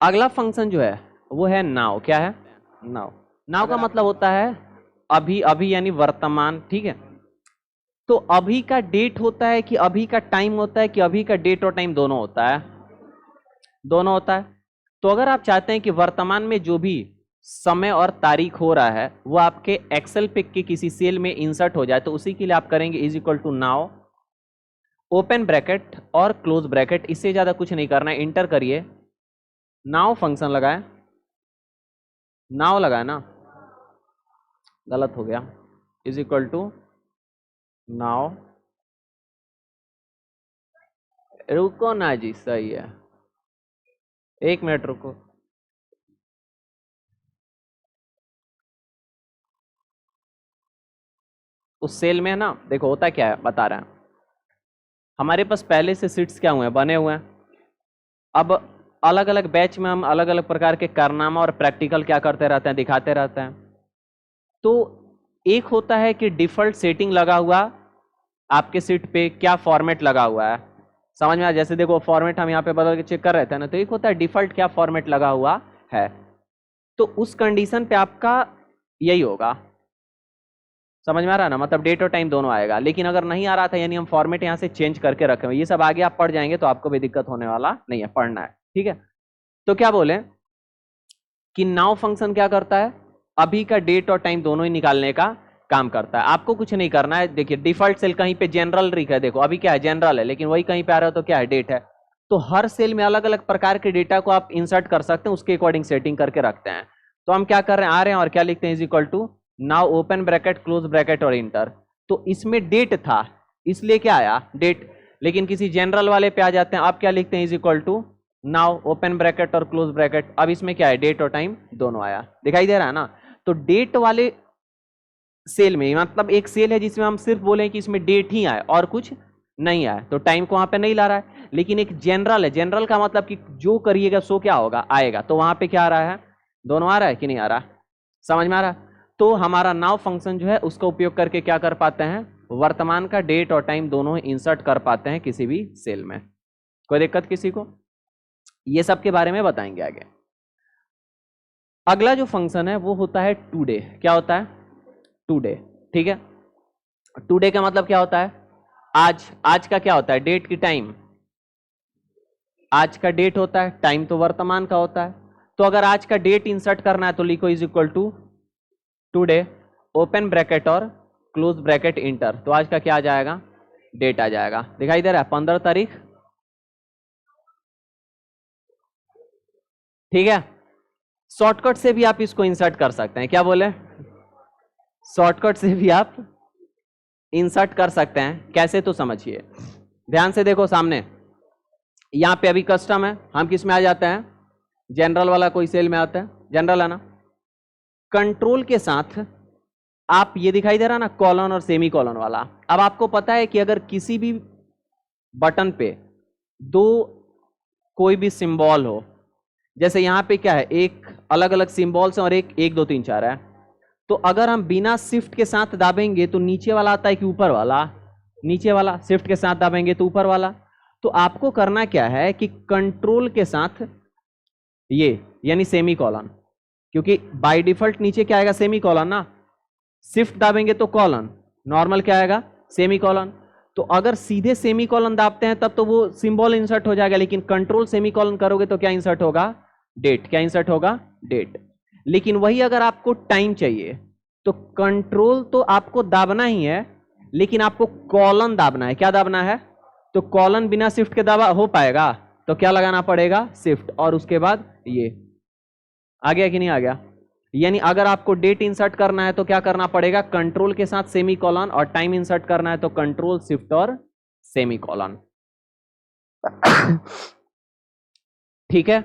अगला फंक्शन जो है वो है नाउ। क्या है? नाउ। नाउ का मतलब होता है अभी, अभी यानी वर्तमान, ठीक है। तो अभी का डेट होता है कि अभी का टाइम होता है कि अभी का डेट और टाइम दोनों होता है? दोनों होता है। तो अगर आप चाहते हैं कि वर्तमान में जो भी समय और तारीख हो रहा है वो आपके एक्सेल पे के किसी सेल में इंसर्ट हो जाए, तो उसी के लिए आप करेंगे is equal to now open bracket और क्लोज ब्रैकेट। इससे ज्यादा कुछ नहीं करना है, इंटर करिए, नाउ फंक्शन लगाए, नाउ लगाए ना, गलत हो गया, इज इक्वल टू नाउ, रुको ना जी, सही है, एक मिनट रुको। उस सेल में है ना, देखो होता क्या है बता रहे हैं। हमारे पास पहले से सीट्स क्या हुए हैं, बने हुए हैं। अब अलग अलग बैच में हम अलग अलग प्रकार के कारनामा और प्रैक्टिकल क्या करते रहते हैं, दिखाते रहते हैं। तो एक होता है कि डिफॉल्ट सेटिंग लगा हुआ आपके सीट पे क्या फॉर्मेट लगा हुआ है, समझ में आया? जैसे देखो फॉर्मेट हम यहाँ पे बदल के चेक कर रहे थे ना, तो एक होता है डिफॉल्ट क्या फॉर्मेट लगा हुआ है। तो उस कंडीशन पे आपका यही होगा, समझ में आ रहा है ना, मतलब डेट और टाइम दोनों आएगा। लेकिन अगर नहीं आ रहा था यानी हम फॉर्मेट यहाँ से चेंज करके रखे हुए, ये सब आगे आप पढ़ जाएंगे तो आपको भी दिक्कत होने वाला नहीं है, पढ़ना है, ठीक है। तो क्या बोले कि नाउ फंक्शन क्या करता है, अभी का डेट और टाइम दोनों ही निकालने का काम करता है। आपको कुछ नहीं करना है, देखिए डिफॉल्ट सेल कहीं पे जनरल लिखा है, देखो अभी क्या है जनरल है, लेकिन वही कहीं पे आ रहा है तो क्या है डेट है। तो हर सेल में अलग अलग प्रकार के डेटा को आप इंसर्ट कर सकते हैं, उसके अकॉर्डिंग सेटिंग करके रखते हैं। तो हम क्या कर रहे हैं, आ रहे हैं और क्या लिखते हैं, is equal to now open bracket close bracket और इंटर। तो इसमें डेट था इसलिए क्या आया डेट, लेकिन किसी जनरल वाले पे आ जाते हैं, आप क्या लिखते हैं, is equal to now open bracket और क्लोज ब्रैकेट। अब इसमें क्या है, डेट और टाइम दोनों आया, दिखाई दे रहा है ना। तो डेट वाले सेल में, मतलब एक सेल है जिसमें हम सिर्फ बोले कि इसमें डेट ही आए और कुछ नहीं आए, तो टाइम को वहां पे नहीं ला रहा है। लेकिन एक जनरल है, जनरल का मतलब कि जो करिएगा सो क्या होगा, आएगा। तो वहां पे क्या आ रहा है, दोनों आ रहा है कि नहीं आ रहा, समझ में आ रहा। तो हमारा नाउ फंक्शन जो है उसका उपयोग करके क्या कर पाते हैं, वर्तमान का डेट और टाइम दोनों इंसर्ट कर पाते हैं किसी भी सेल में। कोई दिक्कत किसी को? ये सब के बारे में बताएंगे आगे। अगला जो फंक्शन है वो होता है टुडे। क्या होता है, टुडे, ठीक है। टुडे का मतलब क्या होता है, आज। आज का क्या होता है, डेट की टाइम, आज का डेट होता है, टाइम तो वर्तमान का होता है। तो अगर आज का डेट इंसर्ट करना है तो लिखो is equal to today open bracket और क्लोज ब्रैकेट इंटर। तो आज का क्या आ जाएगा, डेट आ जाएगा, दिखाई दे रहा है 15 तारीख, ठीक है। शॉर्टकट से भी आप इसको इंसर्ट कर सकते हैं, क्या बोले, शॉर्टकट से भी आप इंसर्ट कर सकते हैं। कैसे, तो समझिए, ध्यान से देखो सामने, यहां पे अभी कस्टम है, हम किस में आ जाते हैं, जनरल वाला कोई सेल में आता है, जनरल है ना। कंट्रोल के साथ आप ये दिखाई दे रहा ना कॉलन और सेमी कॉलन वाला। अब आपको पता है कि अगर किसी भी बटन पे दो कोई भी सिंबल हो, जैसे यहां पे क्या है, एक अलग अलग सिंबल्स और एक 1 2 3 4 है, तो अगर हम बिना शिफ्ट के साथ दाबेंगे तो नीचे वाला आता है कि ऊपर वाला, नीचे वाला, शिफ्ट के साथ दाबेंगे तो ऊपर वाला। तो आपको करना क्या है कि कंट्रोल के साथ ये यानी सेमी कॉलन, क्योंकि बाय डिफॉल्ट नीचे क्या आएगा, सेमी कॉलन ना, शिफ्ट दाबेंगे तो कॉलन, नॉर्मल क्या आएगा, सेमी कॉलन। तो अगर सीधे सेमी कॉलन दाबते हैं तब तो वो सिंबल इंसर्ट हो जाएगा, लेकिन कंट्रोल सेमी कॉलन करोगे तो क्या इंसर्ट होगा, डेट। क्या इंसर्ट होगा, डेट। लेकिन वही अगर आपको टाइम चाहिए तो कंट्रोल तो आपको दाबना ही है, लेकिन आपको कॉलन दाबना है। क्या दाबना है, तो कॉलन बिना शिफ्ट के दाबा हो पाएगा, तो क्या लगाना पड़ेगा, शिफ्ट, और उसके बाद ये आ गया कि नहीं आ गया। यानी अगर आपको डेट इंसर्ट करना है तो क्या करना पड़ेगा, कंट्रोल के साथ सेमी कॉलन, और टाइम इंसर्ट करना है तो कंट्रोल शिफ्ट और सेमी कॉलन। ठीक है,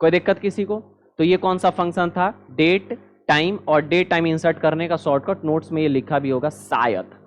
कोई दिक्कत किसी को? तो ये कौन सा फंक्शन था, डेट टाइम, और डेट टाइम इंसर्ट करने का शॉर्टकट नोट्स में ये लिखा भी होगा शायद।